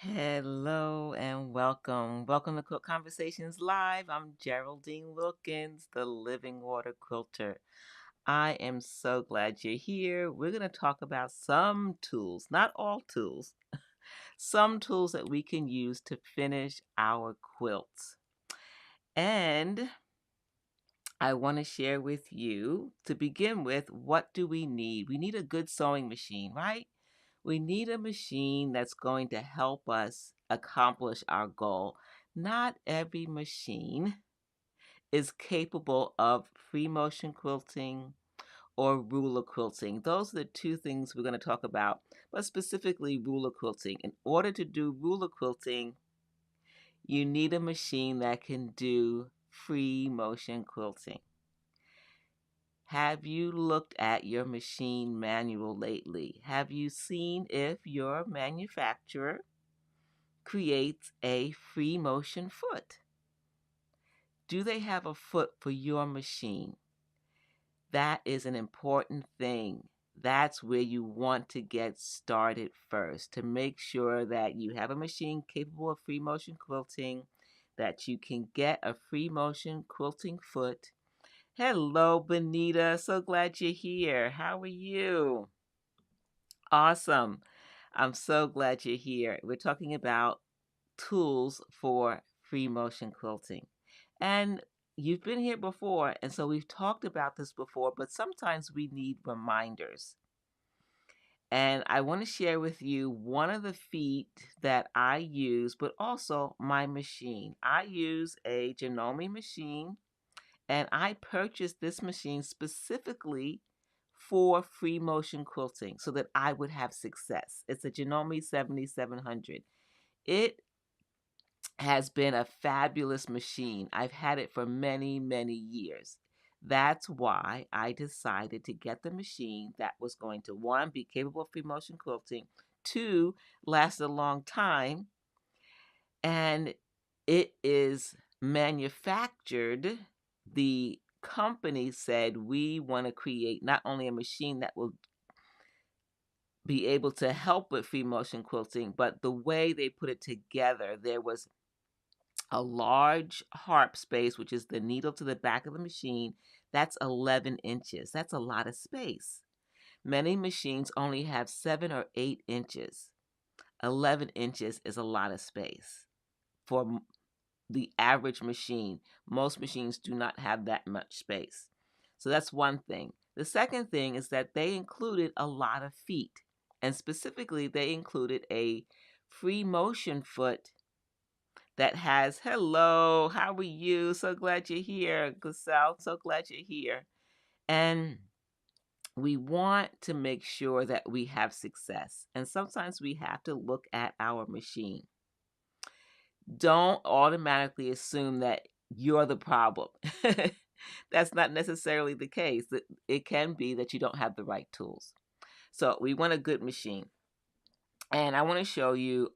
Hello and welcome. Welcome to Quilt Conversations Live. I'm Geraldine Wilkins, the Living Water Quilter. I am so glad you're here. We're going to talk about some tools, not all tools, some tools that we can use to finish our quilts. And I want to share with you, to begin with, what do we need? We need a good sewing machine, right? We need a machine that's going to help us accomplish our goal. Not every machine is capable of free motion quilting or ruler quilting. Those are the two things we're going to talk about, but specifically ruler quilting. In order to do ruler quilting, you need a machine that can do free motion quilting. Have you looked at your machine manual lately? Have you seen if your manufacturer creates a free motion foot? Do they have a foot for your machine? That is an important thing. That's where you want to get started first, to make sure that you have a machine capable of free motion quilting, that you can get a free motion quilting foot. Hello, Benita. So glad you're here. How are you? Awesome. I'm so glad you're here. We're talking about tools for free motion quilting. And you've been here before, and so we've talked about this before, but sometimes we need reminders. And I want to share with you one of the feet that I use, but also my machine. I use a Janome machine, and I purchased this machine specifically for free motion quilting so that I would have success. It's a Janome 7700. It has been a fabulous machine. I've had it for many, many years. That's why I decided to get the machine that was going to, one, be capable of free motion quilting, two, last a long time, and it is manufactured. The company said, we want to create not only a machine that will be able to help with free motion quilting, but the way they put it together, there was a large harp space, which is the needle to the back of the machine. That's 11 inches. That's a lot of space. Many machines only have 7 or 8 inches. 11 inches is a lot of space for the average machine. Most machines do not have that much space. So that's one thing. The second thing is that they included a lot of feet. And specifically, they included a free motion foot that has, hello, how are you? So glad you're here, Gusel. So glad you're here. And we want to make sure that we have success. And sometimes we have to look at our machine. Don't automatically assume that you're the problem. That's not necessarily the case. It can be that you don't have the right tools. So we want a good machine. And I want to show you,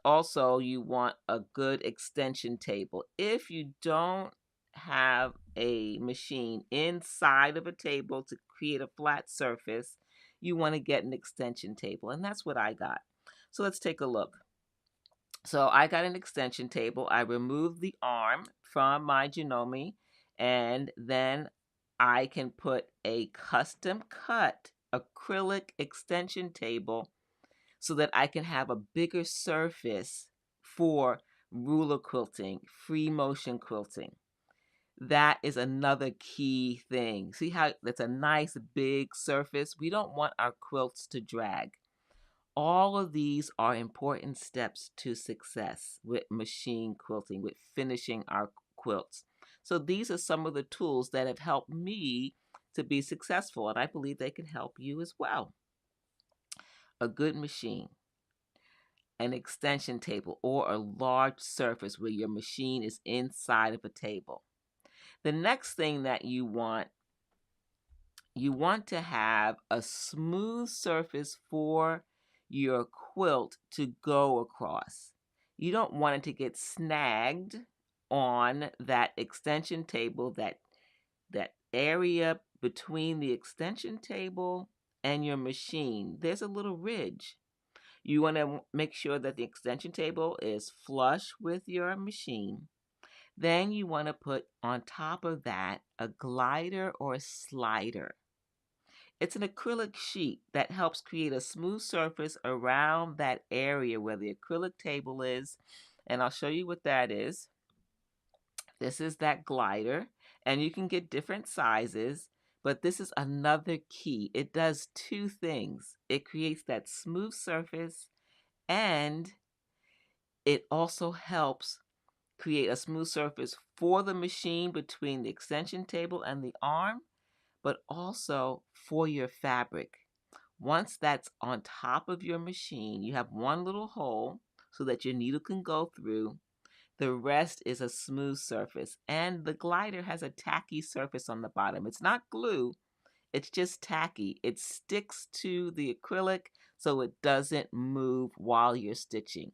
also you want a good extension table. If you don't have a machine inside of a table to create a flat surface, you want to get an extension table. And that's what I got. So let's take a look. So I got an extension table. I removed the arm from my Janome, and then I can put a custom cut acrylic extension table so that I can have a bigger surface for ruler quilting, free motion quilting. That is another key thing. See how that's a nice big surface? We don't want our quilts to drag. All of these are important steps to success with machine quilting, with finishing our quilts. So these are some of the tools that have helped me to be successful, and I believe they can help you as well. A good machine, an extension table, or a large surface where your machine is inside of a table. The next thing that you want to have a smooth surface for your quilt to go across. You don't want it to get snagged on that extension table, that area between the extension table and your machine. There's a little ridge. You want to make sure that the extension table is flush with your machine. Then you want to put on top of that a glider or a slider. It's an acrylic sheet that helps create a smooth surface around that area where the acrylic table is. And I'll show you what that is. This is that glider, and you can get different sizes, but this is another key. It does two things. It creates that smooth surface, and it also helps create a smooth surface for the machine between the extension table and the arm, but also for your fabric. Once that's on top of your machine, you have one little hole so that your needle can go through. The rest is a smooth surface, and the glider has a tacky surface on the bottom. It's not glue, it's just tacky. It sticks to the acrylic so it doesn't move while you're stitching.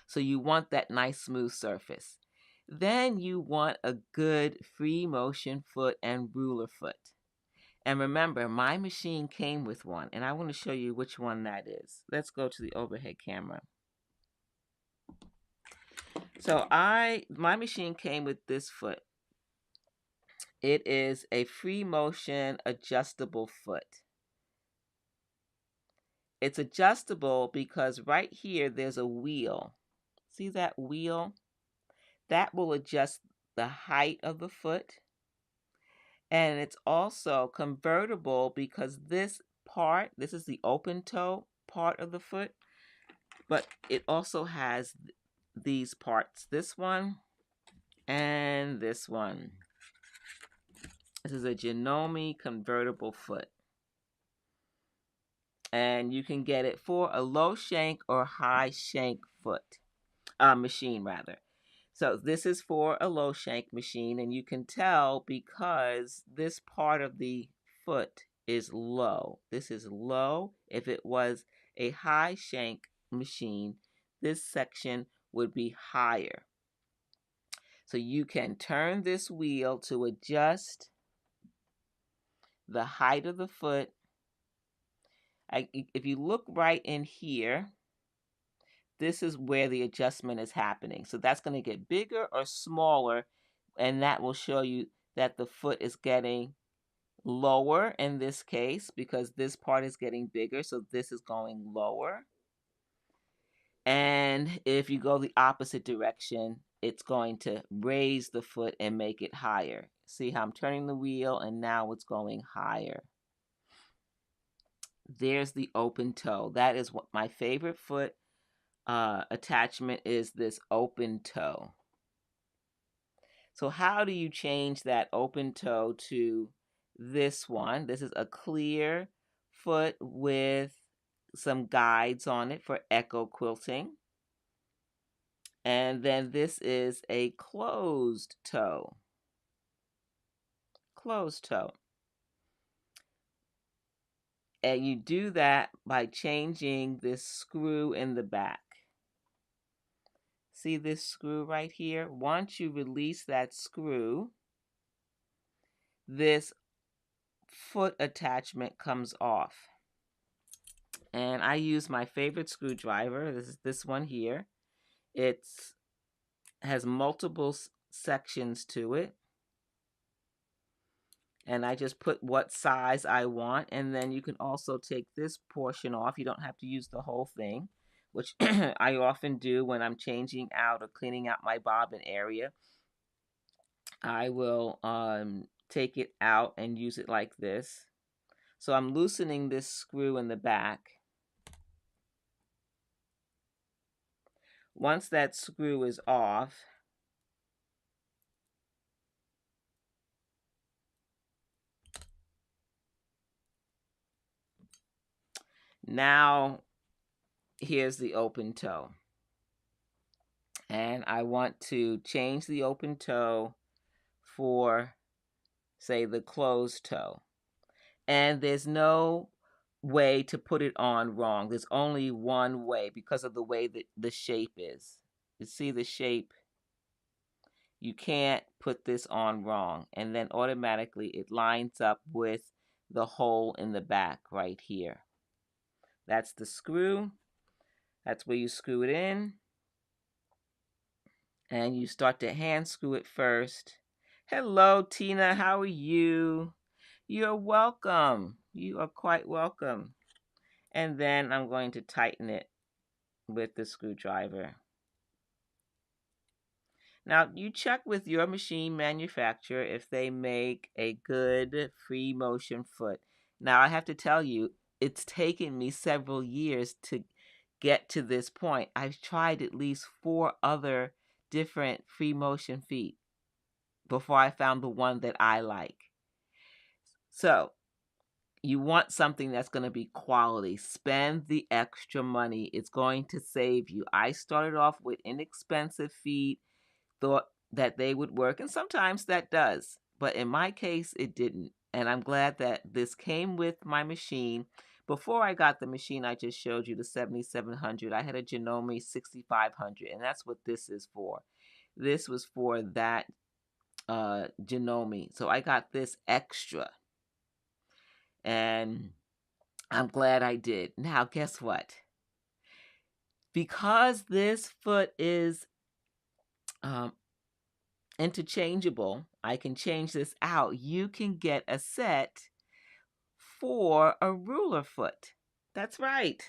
So you want that nice smooth surface. Then you want a good free motion foot and ruler foot. And remember, my machine came with one, and I want to show you which one that is. Let's go to the overhead camera. So my machine came with this foot. It is a free motion adjustable foot. It's adjustable because right here there's a wheel. See that wheel? That will adjust the height of the foot. And it's also convertible because this is the open toe part of the foot, but it also has these parts, this one and this one. This is a Janome convertible foot. And you can get it for a low shank or high shank foot, machine rather. So this is for a low shank machine, and you can tell because this part of the foot is low. This is low. If it was a high shank machine, this section would be higher. So you can turn this wheel to adjust the height of the foot. If you look right in here, this is where the adjustment is happening. So that's going to get bigger or smaller, and that will show you that the foot is getting lower in this case because this part is getting bigger, so this is going lower. And if you go the opposite direction, it's going to raise the foot and make it higher. See how I'm turning the wheel, and now it's going higher. There's the open toe. That is what my favorite foot attachment is, this open toe. So how do you change that open toe to this one? This is a clear foot with some guides on it for echo quilting. And then this is a closed toe. Closed toe. And you do that by changing this screw in the back. See this screw right here? Once you release that screw, this foot attachment comes off. And I use my favorite screwdriver. This is this one here. It has multiple sections to it. And I just put what size I want. And then you can also take this portion off. You don't have to use the whole thing, which I often do when I'm changing out or cleaning out my bobbin area. I will take it out and use it like this. So I'm loosening this screw in the back. Once that screw is off, now here's the open toe. And I want to change the open toe for, say, the closed toe. And there's no way to put it on wrong. There's only one way because of the way that the shape is. You see the shape? You can't put this on wrong. And then automatically it lines up with the hole in the back right here. That's the screw. That's where you screw it in. And you start to hand screw it first. Hello, Tina. How are you? You're welcome. You are quite welcome. And then I'm going to tighten it with the screwdriver. Now, you check with your machine manufacturer if they make a good free motion foot. Now, I have to tell you, it's taken me several years to get to this point. I've tried at least 4 other different free motion feet before I found the one that I like. So, you want something that's going to be quality. Spend the extra money. It's going to save you. I started off with inexpensive feet, thought that they would work, and sometimes that does. But in my case, it didn't. And I'm glad that this came with my machine. Before I got the machine I just showed you, the 7700, I had a Janome 6500, and that's what this is for. This was for that Janome. So I got this extra. And I'm glad I did. Now, guess what? Because this foot is interchangeable, I can change this out. You can get a set for a ruler foot. That's right.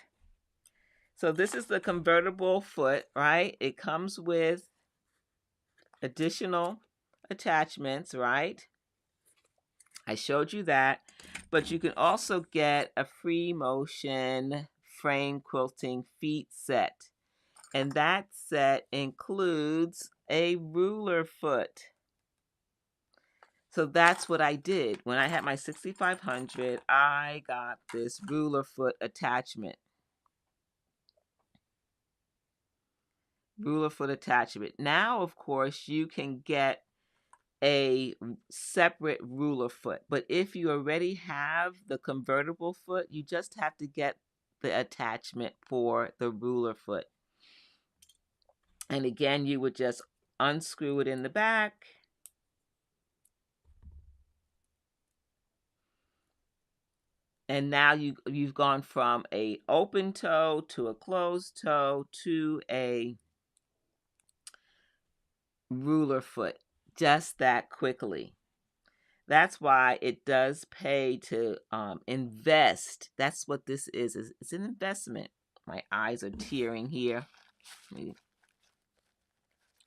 So this is the convertible foot, right? It comes with additional attachments, right? I showed you that. But you can also get a free motion frame quilting feet set. And that set includes a ruler foot. So that's what I did. When I had my 6500, I got this ruler foot attachment. Ruler foot attachment. Now, of course, you can get a separate ruler foot. But if you already have the convertible foot, you just have to get the attachment for the ruler foot. And again, you would just unscrew it in the back. And now you've gone from a open toe to a closed toe to a ruler foot just that quickly. That's why it does pay to invest. That's what this is. It's an investment. My eyes are tearing here.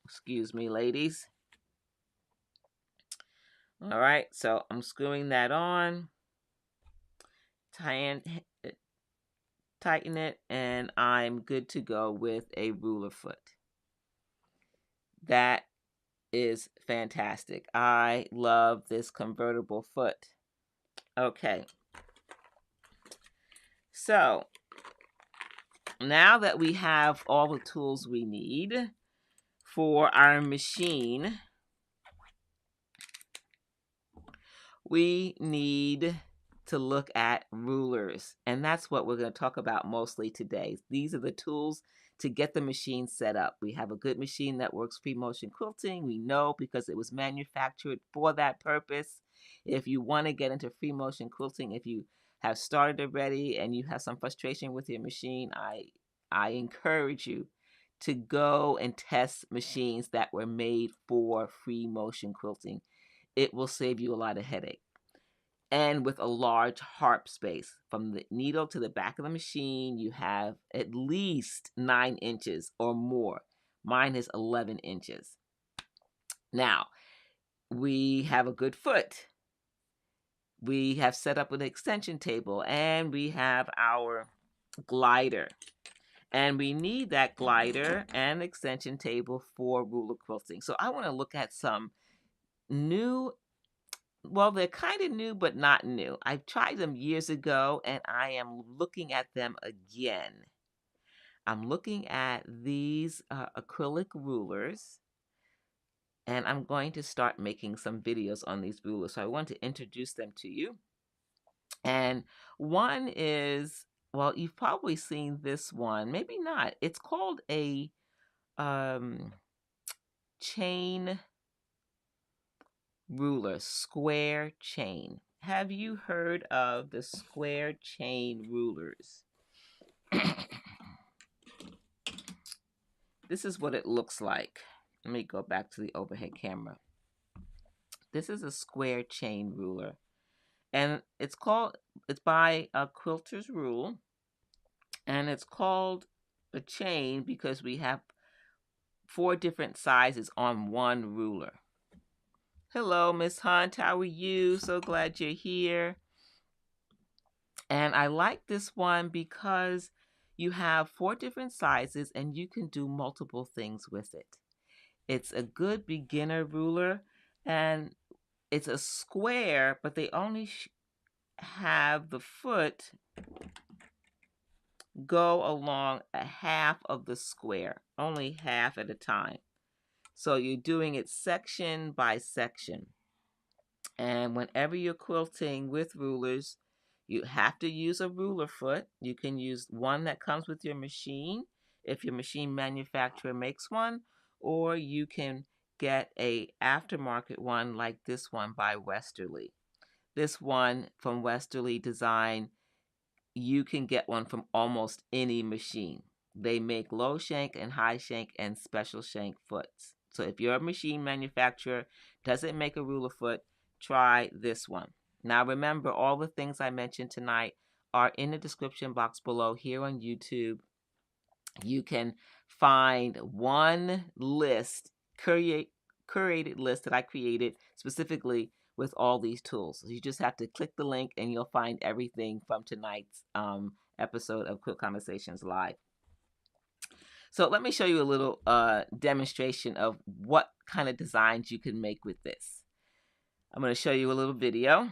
Excuse me, ladies. All right, so I'm screwing that on. Tighten it, and I'm good to go with a ruler foot. That is fantastic. I love this convertible foot. Okay. So, now that we have all the tools we need for our machine, we need to look at rulers. And that's what we're going to talk about mostly today. These are the tools to get the machine set up. We have a good machine that works free motion quilting. We know because it was manufactured for that purpose. If you want to get into free motion quilting, if you have started already and you have some frustration with your machine, I encourage you to go and test machines that were made for free motion quilting. It will save you a lot of headache. And with a large harp space. From the needle to the back of the machine, you have at least 9 inches or more. Mine is 11 inches. Now, we have a good foot. We have set up an extension table, and we have our glider. And we need that glider and extension table for ruler quilting. So I want to look at some new, well, they're kind of new, but not new. I've tried them years ago, and I am looking at them again. I'm looking at these acrylic rulers, and I'm going to start making some videos on these rulers. So I want to introduce them to you. And one is, well, you've probably seen this one, maybe not. It's called a chain ruler, square chain. Have you heard of the square chain rulers? This is what it looks like. Let me go back to the overhead camera. This is a square chain ruler, and it's by Quilter's Rule, and it's called a chain because we have 4 different sizes on one ruler. Hello, Miss Hunt. How are you? So glad you're here. And I like this one because you have 4 different sizes and you can do multiple things with it. It's a good beginner ruler, and it's a square, but they only have the foot go along a half of the square, only half at a time. So you're doing it section by section. And whenever you're quilting with rulers, you have to use a ruler foot. You can use one that comes with your machine if your machine manufacturer makes one, or you can get a aftermarket one like this one by Westerly. This one from Westerly Design, you can get one from almost any machine. They make low shank and high shank and special shank foots. So if your machine manufacturer doesn't make a ruler foot, try this one. Now remember, all the things I mentioned tonight are in the description box below here on YouTube. You can find one list, curated list that I created specifically with all these tools. So you just have to click the link and you'll find everything from tonight's episode of Quilt Conversations Live. So let me show you a little demonstration of what kind of designs you can make with this. I'm going to show you a little video.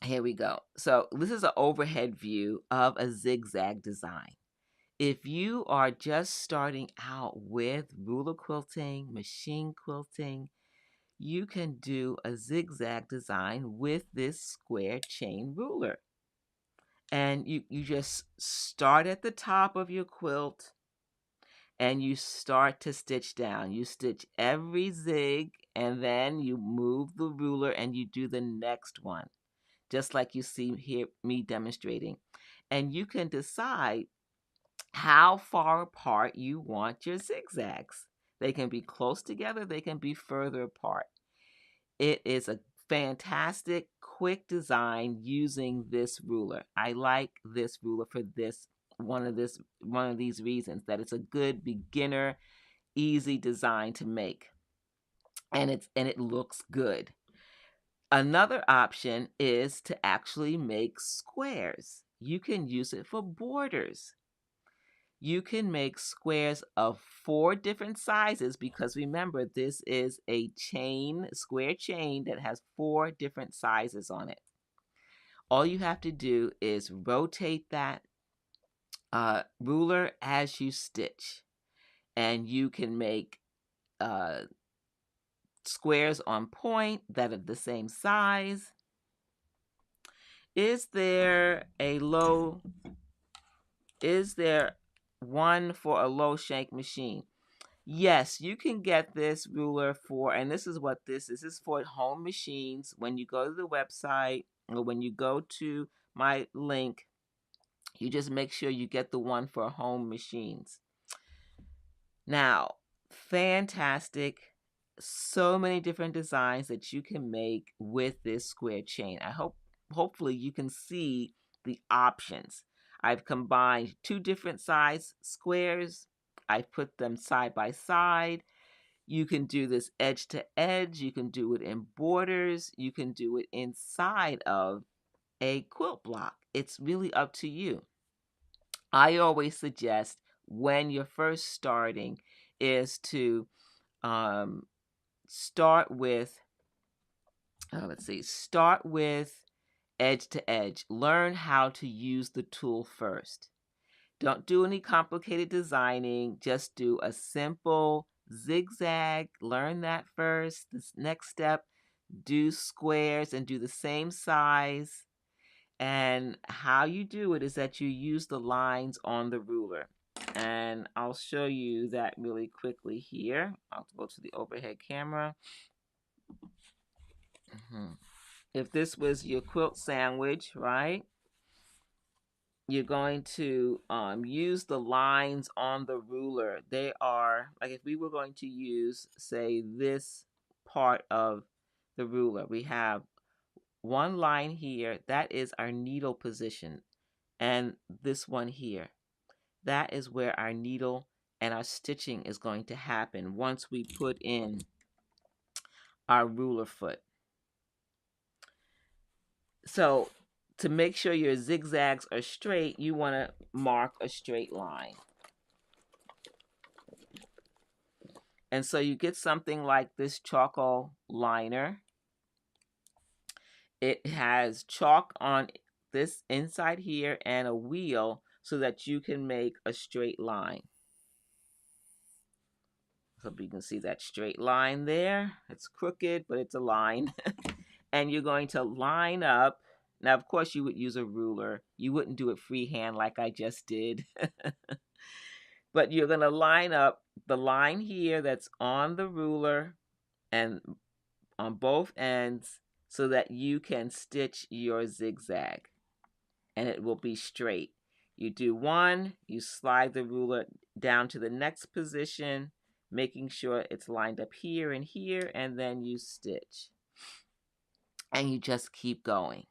Here we go. So this is an overhead view of a zigzag design. If you are just starting out with ruler quilting, machine quilting, you can do a zigzag design with this square chain ruler. And you just start at the top of your quilt and you start to stitch down. You stitch every zig and then you move the ruler and you do the next one, just like you see here me demonstrating. And you can decide how far apart you want your zigzags. They can be close together, they can be further apart. It is a fantastic, quick design using this ruler. I like this ruler for one of these reasons, that it's a good beginner, easy design to make. And it looks good. Another option is to actually make squares. You can use it for borders. You can make squares of 4 different sizes because remember, this is a square chain that has 4 different sizes on it. All you have to do is rotate that ruler as you stitch, and you can make squares on point that are the same size. Is there one for a low shank machine? Yes, you can get this ruler for, and this is what this is. This is for home machines. When you go to the website or when you go to my link, you just make sure you get the one for home machines. Now, fantastic. So many different designs that you can make with this square chain. Hopefully you can see the options. I've combined 2 different size squares. I've put them side by side. You can do this edge to edge. You can do it in borders. You can do it inside of a quilt block. It's really up to you. I always suggest when you're first starting is to start with edge to edge. Learn how to use the tool first. Don't do any complicated designing. Just do a simple zigzag. Learn that first. This next step, do squares and do the same size. And how you do it is that you use the lines on the ruler. And I'll show you that really quickly here. I'll go to the overhead camera. If this was your quilt sandwich, right? you're going to use the lines on the ruler. They are, like if we were going to use, say, this part of the ruler, we have one line here, that is our needle position. And this one here, that is where our needle and our stitching is going to happen once we put in our ruler foot. So to make sure your zigzags are straight, you want to mark a straight line. And so you get something like this charcoal liner. It has chalk on this inside here and a wheel so that you can make a straight line. So you can see that straight line there. It's crooked, but it's a line. And you're going to line up. Now, of course, you would use a ruler. You wouldn't do it freehand like I just did. But you're going to line up the line here that's on the ruler and on both ends so that you can stitch your zigzag and it will be straight. You do one, you slide the ruler down to the next position, making sure it's lined up here, and then you stitch. And you just keep going.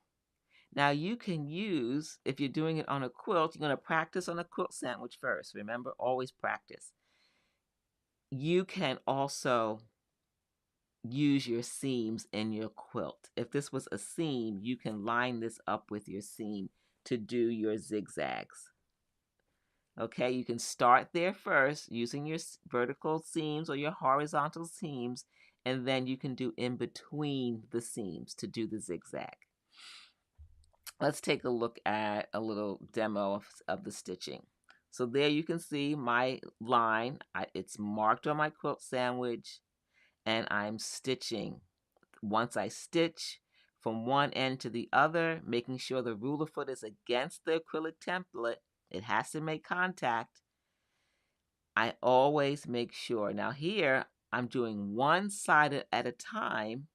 Now you can use, if you're doing it on a quilt, you're going to practice on a quilt sandwich first. Remember, always practice. You can also use your seams in your quilt. If this was a seam, you can line this up with your seam to do your zigzags. Okay, you can start there first using your vertical seams or your horizontal seams, and then you can do in between the seams to do the zigzag. Let's take a look at a little demo of the stitching. So there you can see my line. It's marked on my quilt sandwich, and I'm stitching. Once I stitch from one end to the other, making sure the ruler foot is against the acrylic template, it has to make contact. I always make sure. Now here, I'm doing one side at a time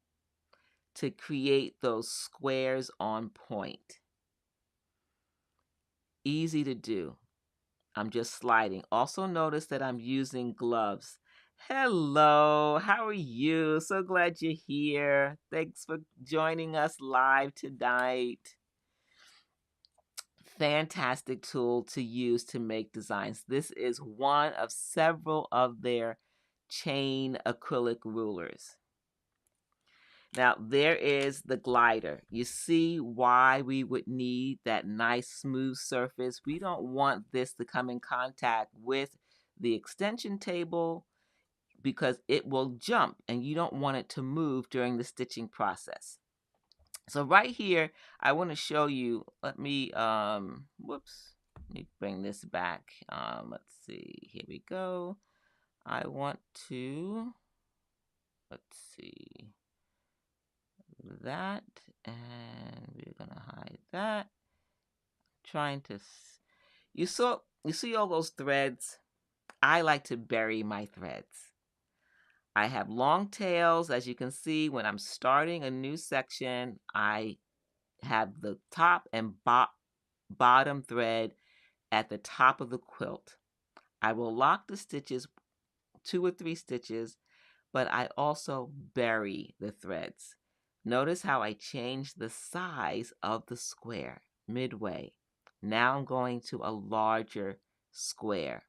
to create those squares on point. Easy to do. I'm just sliding. Also notice that I'm using gloves. Hello, how are you? So glad you're here. Thanks for joining us live tonight. Fantastic tool to use to make designs. This is one of several of their chain acrylic rulers. Now, there is the glider. You see why we would need that nice smooth surface. We don't want this to come in contact with the extension table because it will jump and you don't want it to move during the stitching process. So right here, I want to show you, let me bring this back. Let's see, here we go. I want to, let's see, that, and we're gonna hide that. Trying to, you see all those threads? I like to bury my threads. I have long tails, as you can see. When I'm starting a new section, I have the top and bottom thread at the top of the quilt. I will lock the stitches, 2 or 3 stitches, but I also bury the threads. Notice how I changed the size of the square midway. Now I'm going to a larger square.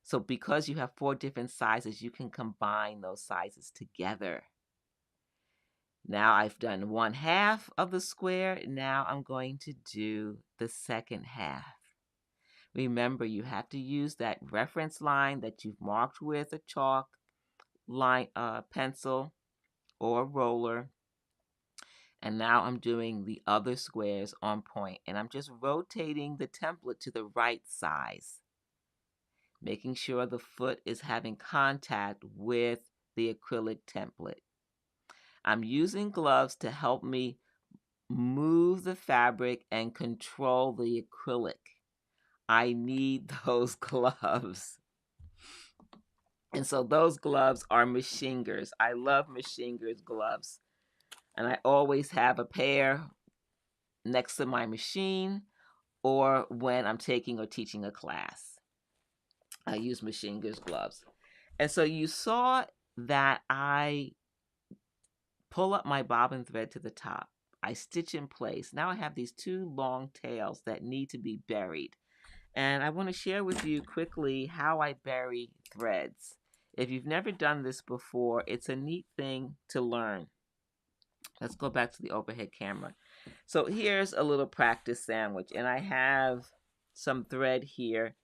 So because you have 4 different sizes, you can combine those sizes together. Now I've done 1/2 of the square. Now I'm going to do the second half. Remember, you have to use that reference line that you've marked with a chalk line, pencil or roller. And now I'm doing the other squares on point, and I'm just rotating the template to the right size, making sure the foot is having contact with the acrylic template. I'm using gloves to help me move the fabric and control the acrylic. I need those gloves. And so those gloves are machine gears. I love machine gears gloves. And I always have a pair next to my machine or when I'm taking or teaching a class. I use machine gear gloves. And so you saw that I pull up my bobbin thread to the top. I stitch in place. Now I have these two long tails that need to be buried. And I want to share with you quickly how I bury threads. If you've never done this before, it's a neat thing to learn. Let's go back to the overhead camera. So here's a little practice sandwich, and I have some thread here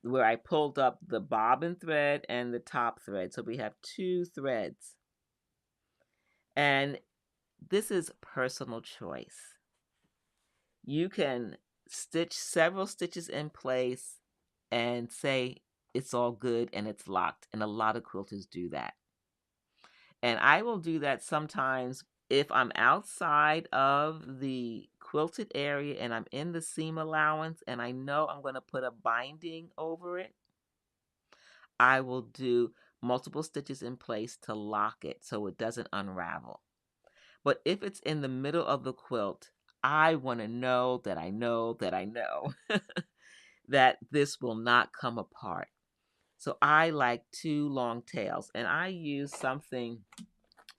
where I pulled up the bobbin thread and the top thread. So we have two threads. And this is personal choice. You can stitch several stitches in place and say it's all good and it's locked. And a lot of quilters do that. And I will do that sometimes if I'm outside of the quilted area and I'm in the seam allowance and I know I'm going to put a binding over it. I will do multiple stitches in place to lock it so it doesn't unravel. But if it's in the middle of the quilt, I want to know that I know that I know that this will not come apart. So I like two long tails, and I use something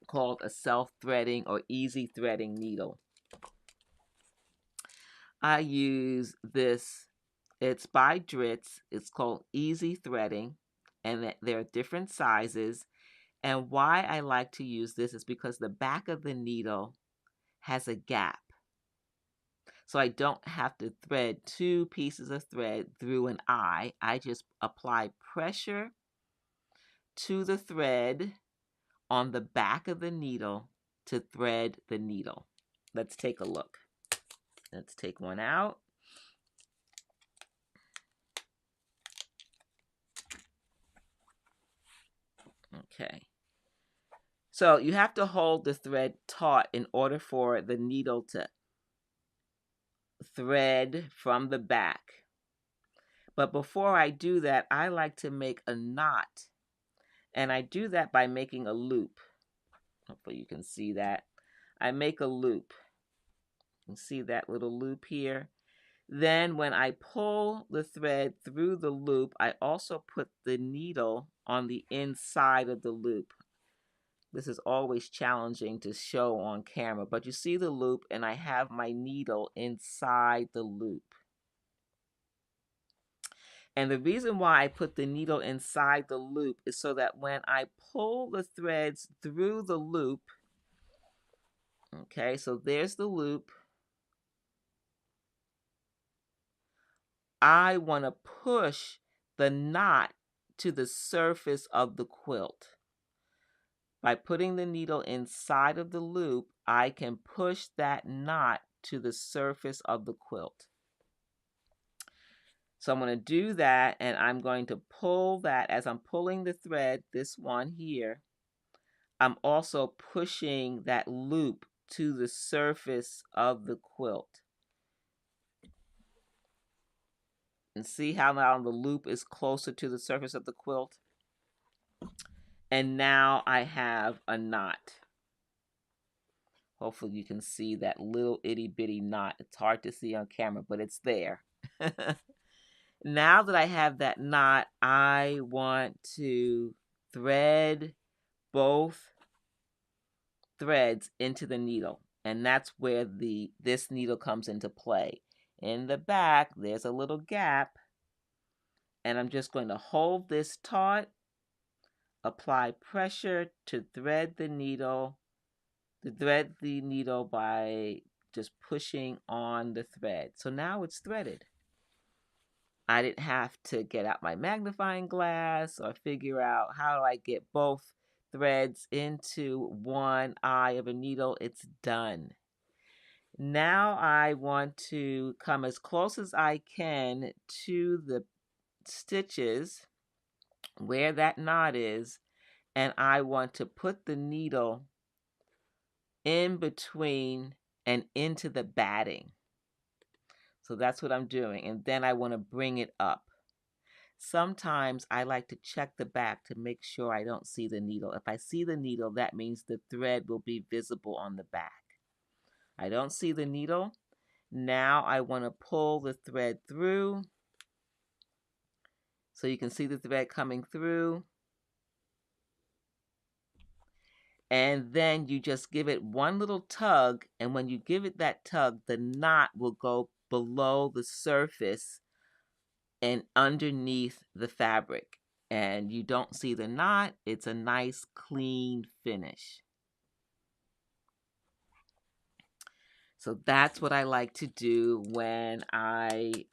called a self-threading or easy threading needle. I use this, it's by Dritz, it's called easy threading, and there are different sizes. And why I like to use this is because the back of the needle has a gap. So I don't have to thread two pieces of thread through an eye. I just apply pressure to the thread on the back of the needle to thread the needle. Let's take a look. Let's take one out. Okay. So you have to hold the thread taut in order for the needle to thread from the back. But before I do that, I like to make a knot. And I do that by making a loop. Hopefully you can see that. I make a loop. You can see that little loop here. Then when I pull the thread through the loop, I also put the needle on the inside of the loop. This is always challenging to show on camera, but you see the loop and I have my needle inside the loop. And the reason why I put the needle inside the loop is so that when I pull the threads through the loop, okay, so there's the loop. I want to push the knot to the surface of the quilt. By putting the needle inside of the loop, I can push that knot to the surface of the quilt. So I'm going to do that, and I'm going to pull that. As I'm pulling the thread, this one here, I'm also pushing that loop to the surface of the quilt. And see how now the loop is closer to the surface of the quilt? And now I have a knot. Hopefully you can see that little itty bitty knot. It's hard to see on camera, but it's there. Now that I have that knot, I want to thread both threads into the needle. And that's where this needle comes into play. In the back, there's a little gap. And I'm just going to hold this taut, apply pressure to thread the needle by just pushing on the thread. So now it's threaded. I didn't have to get out my magnifying glass or figure out how do I get both threads into one eye of a needle. It's done. Now I want to come as close as I can to the stitches where that knot is, and I want to put the needle in between and into the batting. So that's what I'm doing, and then I want to bring it up. Sometimes I like to check the back to make sure I don't see the needle. If I see the needle, that means the thread will be visible on the back. I don't see the needle. Now I want to pull the thread through. So you can see the thread coming through. And then you just give it one little tug. And when you give it that tug, the knot will go below the surface and underneath the fabric. And you don't see the knot. It's a nice, clean finish. So that's what I like to do when I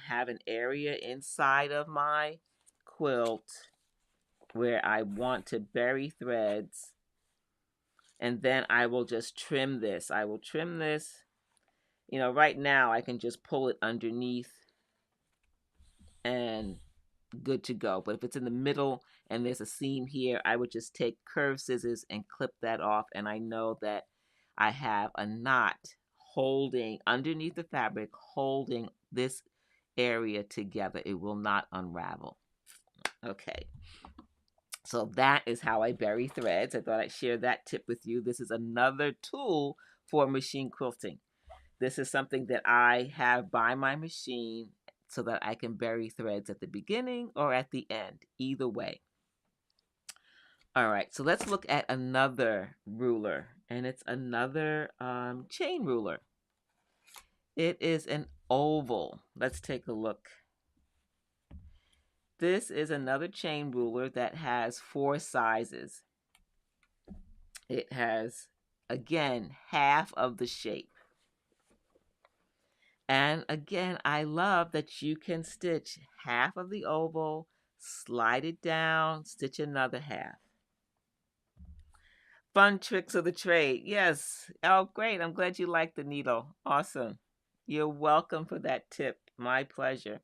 have an area inside of my quilt where I want to bury threads. And then I will just trim this. I will trim this. You know, right now I can just pull it underneath and good to go. But if it's in the middle and there's a seam here, I would just take curved scissors and clip that off. And I know that I have a knot holding underneath the fabric, holding this area together. It will not unravel. Okay. So that is how I bury threads. I thought I'd share that tip with you. This is another tool for machine quilting. This is something that I have by my machine so that I can bury threads at the beginning or at the end, either way. All right, so let's look at another ruler, and it's another chain ruler. It is an oval. Let's take a look. This is another chain ruler that has 4 sizes. It has, again, half of the shape. And again, I love that you can stitch half of the oval, slide it down, stitch another half. Fun tricks of the trade. Yes. Oh, great. I'm glad you like the needle. Awesome. You're welcome for that tip. My pleasure.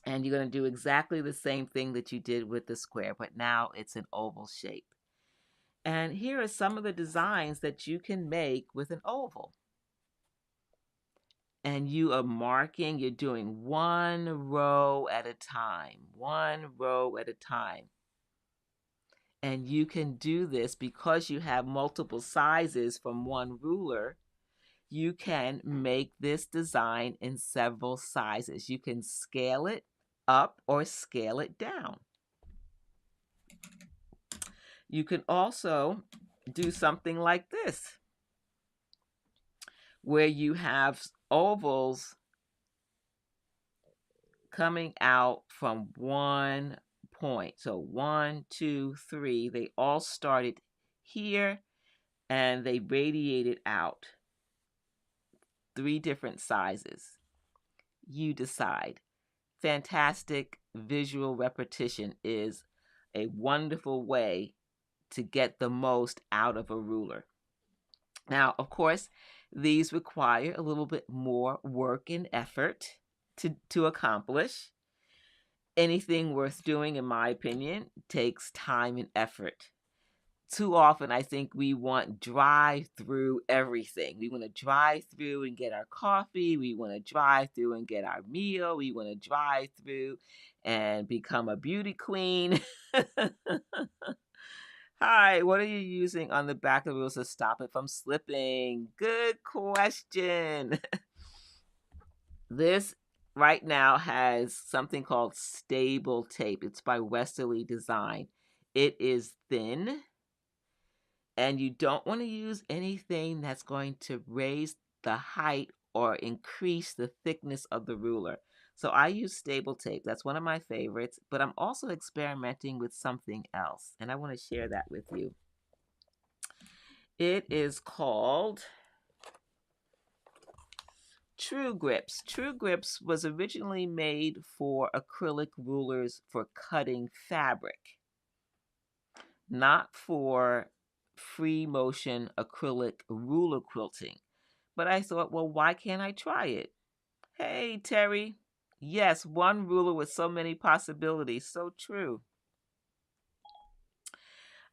And you're going to do exactly the same thing that you did with the square, but now it's an oval shape. And here are some of the designs that you can make with an oval. And you are marking, you're doing 1 row at a time, 1 row at a time. And you can do this because you have multiple sizes from one ruler. You can make this design in several sizes. You can scale it up or scale it down. You can also do something like this, where you have ovals coming out from one point. So 1, 2, 3, they all started here and they radiated out. 3 different sizes. You decide. Fantastic visual repetition is a wonderful way to get the most out of a ruler. Now, of course, these require a little bit more work and effort to accomplish. Anything worth doing, in my opinion, takes time and effort. Too often, I think we want drive through everything. We want to drive through and get our coffee. We want to drive through and get our meal. We want to drive through and become a beauty queen. Hi, what are you using on the back of the wheels to stop it from slipping? Good question. This right now has something called stable tape. It's by Westerly Design. It is thin, and you don't want to use anything that's going to raise the height or increase the thickness of the ruler. So I use stable tape. That's one of my favorites, but I'm also experimenting with something else, and I want to share that with you. It is called True Grips. True Grips was originally made for acrylic rulers for cutting fabric, not for free motion acrylic ruler quilting. But I thought, well, why can't I try it? Hey, Terry. Yes, one ruler with so many possibilities. So true.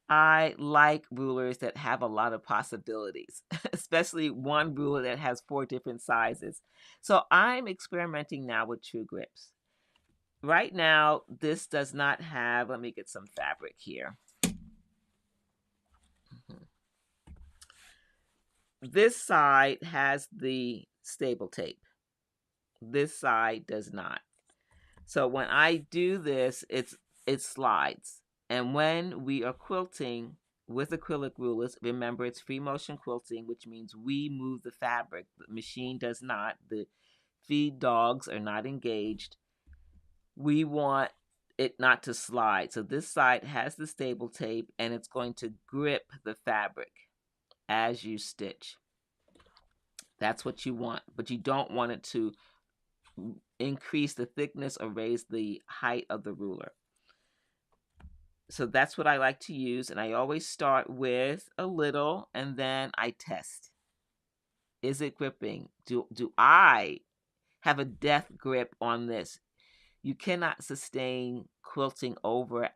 I like rulers that have a lot of possibilities, especially one ruler that has 4 different sizes. So I'm experimenting now with True Grips. Right now, this does not have, let me get some fabric here. This side has the stable tape. This side does not. So when I do this, it slides. And when we are quilting with acrylic rulers, remember it's free motion quilting, which means we move the fabric. The machine does not. The feed dogs are not engaged. We want it not to slide. So this side has the stable tape, and it's going to grip the fabric as you stitch. That's what you want, but you don't want it to increase the thickness or raise the height of the ruler. So that's what I like to use, and I always start with a little, and then I test. Is it gripping? Do I have a death grip on this? You cannot sustain quilting over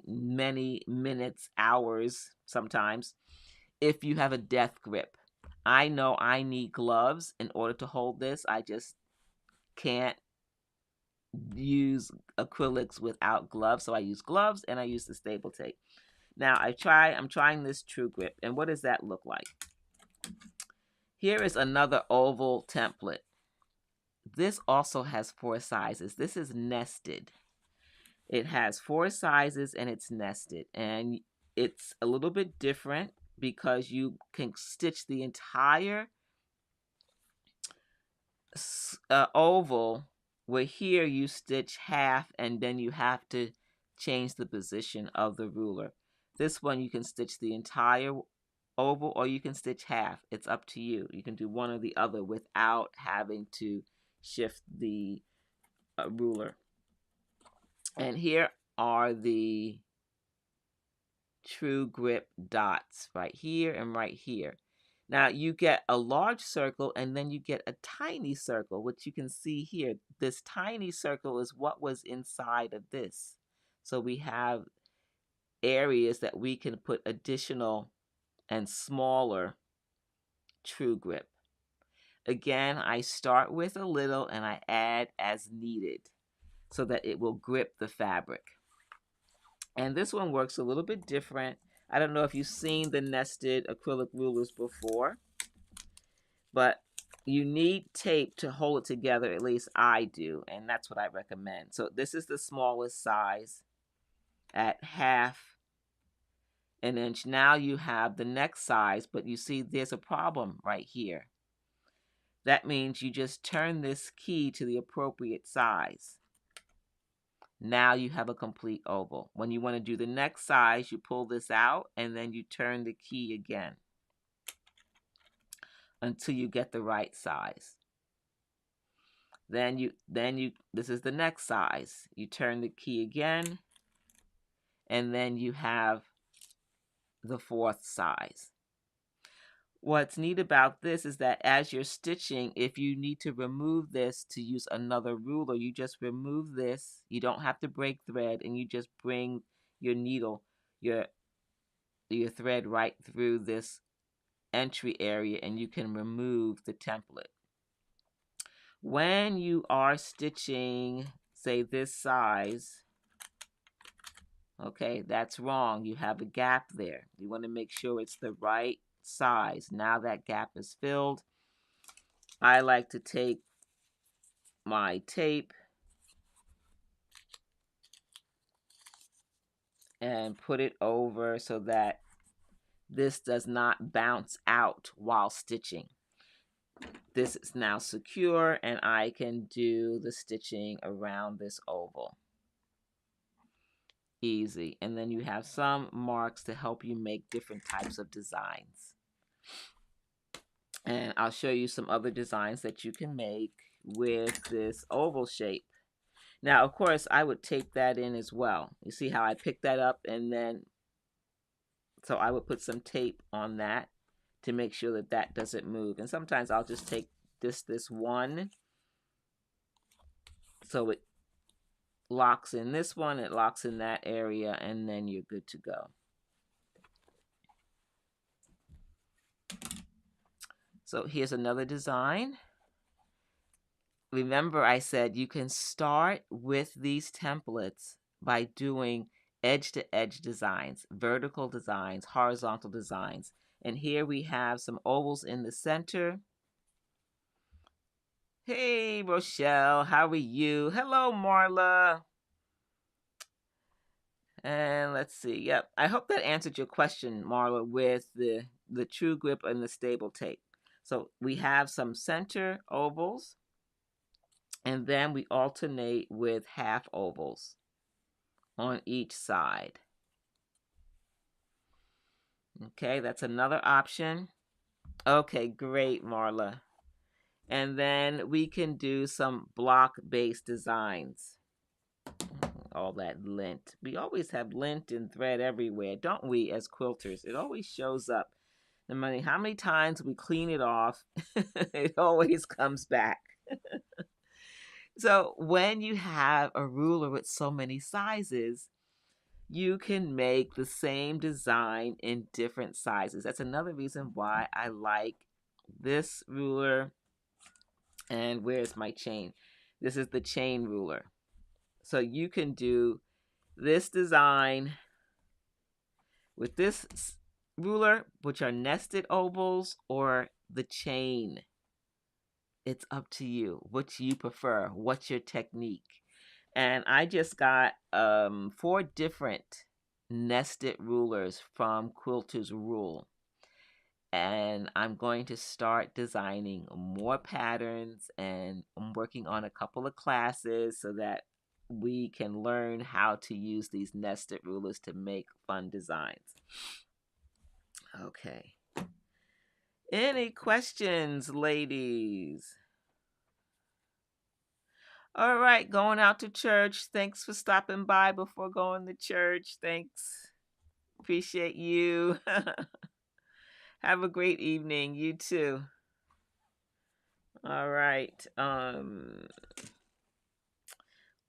many minutes, hours sometimes, if you have a death grip. I know I need gloves in order to hold this. I just can't use acrylics without gloves, so I use gloves and I use the stable tape. Now I'm trying this True Grip, and what does that look like? Here is another oval template. This also has 4 sizes. This is nested. It has 4 sizes and it's nested, and it's a little bit different because you can stitch the entire oval, where here you stitch half and then you have to change the position of the ruler. This one you can stitch the entire oval or you can stitch half. It's up to you. You can do one or the other without having to shift the ruler. And here are the True Grip dots right here and right here. Now you get a large circle and then you get a tiny circle, which you can see here. This tiny circle is what was inside of this. So we have areas that we can put additional and smaller True Grip. Again, I start with a little and I add as needed so that it will grip the fabric. And this one works a little bit different. I don't know if you've seen the nested acrylic rulers before, but you need tape to hold it together. At least I do, and that's what I recommend. So this is the smallest size at half an inch. Now you have the next size, but you see there's a problem right here. That means you just turn this key to the appropriate size. Now you have a complete oval. When you want to do the next size, you pull this out and then you turn the key again until you get the right size. Then this is the next size. You turn the key again and then you have the 4th size. What's neat about this is that as you're stitching, if you need to remove this to use another ruler, you just remove this. You don't have to break thread, and you just bring your needle, your thread right through this entry area, and you can remove the template. When you are stitching, say this size, okay, that's wrong. You have a gap there. You want to make sure it's the right size. Now that gap is filled. I like to take my tape and put it over so that this does not bounce out while stitching. This is now secure and I can do the stitching around this oval. Easy. And then you have some marks to help you make different types of designs. And I'll show you some other designs that you can make with this oval shape. Now, of course, I would tape that in as well. You see how I picked that up, and then, so I would put some tape on that to make sure that that doesn't move. And sometimes I'll just take this one, so it locks in this one, it locks in that area, and then you're good to go. So here's another design. Remember I said you can start with these templates by doing edge-to-edge designs, vertical designs, horizontal designs. And here we have some ovals in the center Hey, Rochelle, how are you? Hello, Marla. And let's see. Yep, I hope that answered your question, Marla, with the true grip and the stable tape. So we have some center ovals, and then we alternate with half ovals on each side. Okay, that's another option. Okay, great, Marla. And then we can do some block-based designs. All that lint. We always have lint and thread everywhere, don't we, as quilters? It always shows up. No matter how many times we clean it off, it always comes back. So when you have a ruler with so many sizes, you can make the same design in different sizes. That's another reason why I like this ruler. And where's my chain? This is the chain ruler. So you can do this design with this ruler, which are nested ovals, or the chain. It's up to you. What you prefer? What's your technique? And I just got 4 different nested rulers from Quilters Rule. And I'm going to start designing more patterns, and I'm working on a couple of classes so that we can learn how to use these nested rulers to make fun designs. Okay. Any questions, ladies? All right, going out to church. Thanks for stopping by before going to church. Thanks. Appreciate you. Have a great evening. You too. All right.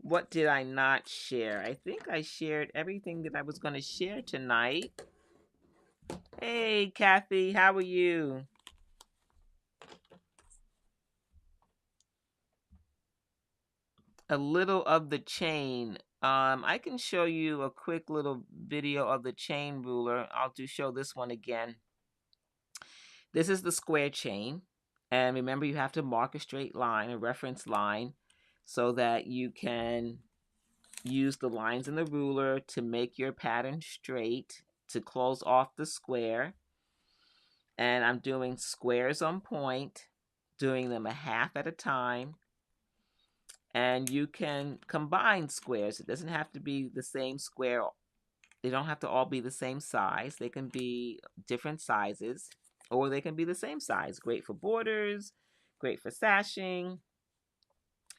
What did I not share? I think I shared everything that I was going to share tonight. Hey, Kathy, how are you? A little of the chain. I can show you a quick little video of the chain ruler. I'll show this one again. This is the square chain. And remember, you have to mark a straight line, a reference line, so that you can use the lines in the ruler to make your pattern straight, to close off the square. And I'm doing squares on point, doing them a half at a time. And you can combine squares. It doesn't have to be the same square. They don't have to all be the same size. They can be different sizes, or they can be the same size. Great for borders, great for sashing.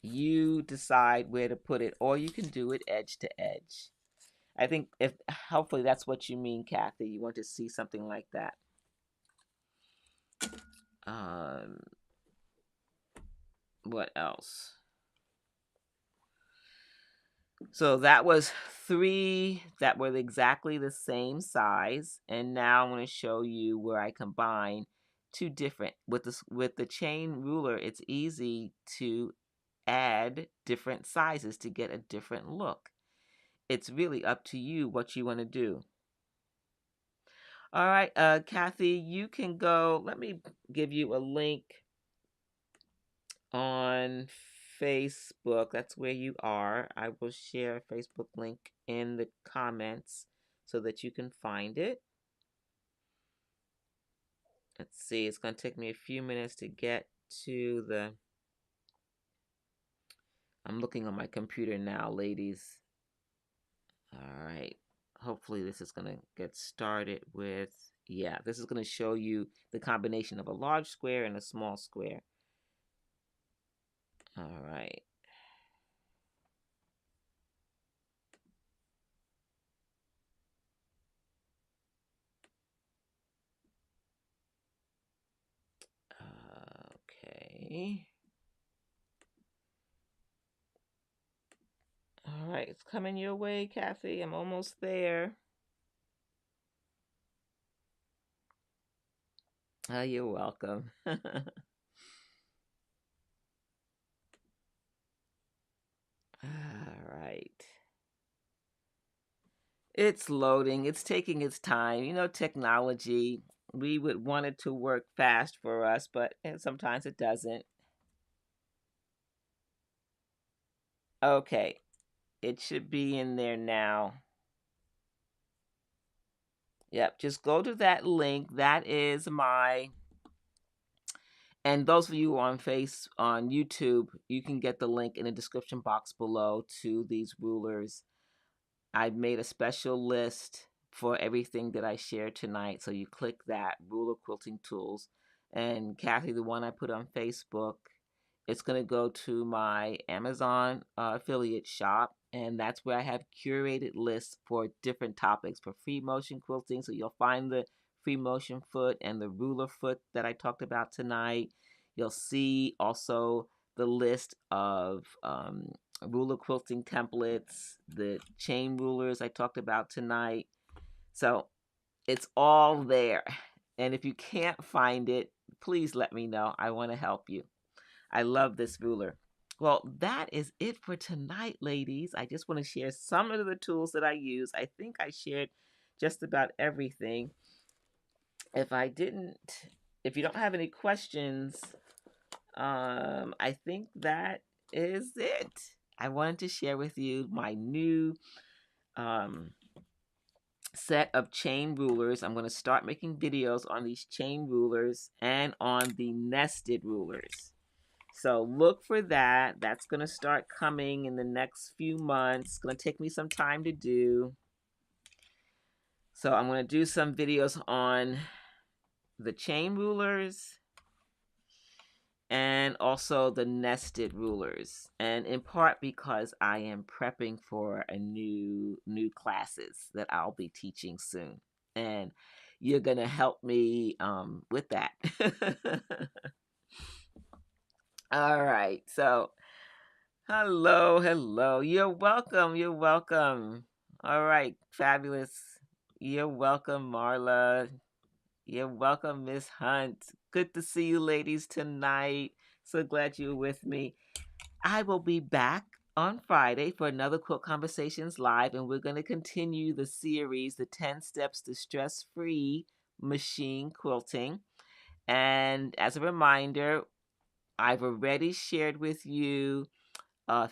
You decide where to put it, or you can do it edge to edge. I think if hopefully that's what you mean, Kathy. You want to see something like that. What else? So that was 3 that were exactly the same size, and now I'm going to show you where I combine 2 different. With the chain ruler, it's easy to add different sizes to get a different look. It's really up to you what you want to do. All right, Kathy, you can go. Let me give you a link on Facebook. That's where you are. I will share a Facebook link in the comments so that you can find it. Let's see, it's going to take me a few minutes to get to the... I'm looking on my computer now, ladies. All right. Hopefully this is going to get started with... Yeah, this is going to show you the combination of a large square and a small square. All right. Okay. All right, it's coming your way, Kathy. I'm almost there. Oh, you're welcome. All right. It's loading. It's taking its time. You know, technology, we would want it to work fast for us, but sometimes it doesn't. Okay, it should be in there now. Yep, just go to that link. That is my, and those of you on YouTube, you can get the link in the description box below to these rulers. I made a special list for everything that I shared tonight. So you click that ruler quilting tools, and Kathy, the one I put on Facebook, it's going to go to my Amazon affiliate shop, and that's where I have curated lists for different topics for free motion quilting. So you'll find the free motion foot and the ruler foot that I talked about tonight. You'll see also the list of ruler quilting templates, the chain rulers I talked about tonight. So it's all there. And if you can't find it, please let me know. I want to help you. I love this ruler. Well, that is it for tonight, ladies. I just want to share some of the tools that I use. I think I shared just about everything. If I didn't, if you don't have any questions, I think that is it. I wanted to share with you my new set of chain rulers. I'm going to start making videos on these chain rulers and on the nested rulers. So look for that. That's going to start coming in the next few months. It's going to take me some time to do. So I'm going to do some videos on the chain rulers and also the nested rulers, and in part because I am prepping for a new classes that I'll be teaching soon, and you're gonna help me with that. All right, so hello, you're welcome. All right, fabulous, you're welcome, Marla. You're welcome, Miss Hunt. Good to see you ladies tonight. So glad you're with me. I will be back on Friday for another Quilt Conversations Live, and we're going to continue the series, The 10 Steps to Stress-Free Machine Quilting. And as a reminder, I've already shared with you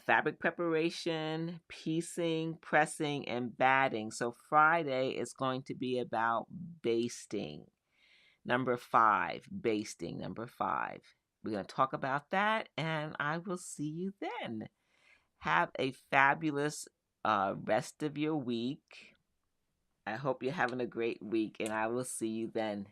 fabric preparation, piecing, pressing, and batting. So Friday is going to be about basting. Number 5, basting. Number 5. We're going to talk about that, and I will see you then. Have a fabulous rest of your week. I hope you're having a great week, and I will see you then.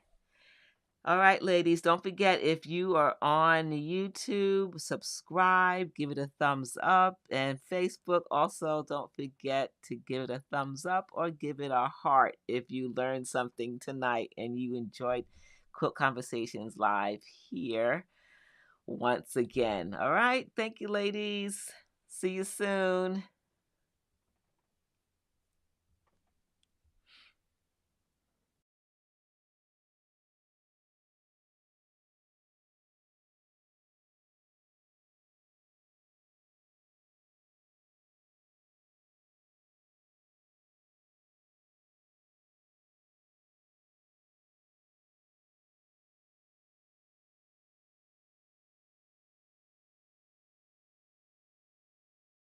All right, ladies, don't forget, if you are on YouTube, subscribe, give it a thumbs up, and Facebook also, don't forget to give it a thumbs up or give it a heart if you learned something tonight and you enjoyed Quilt Conversations Live here once again. All right, thank you, ladies. See you soon.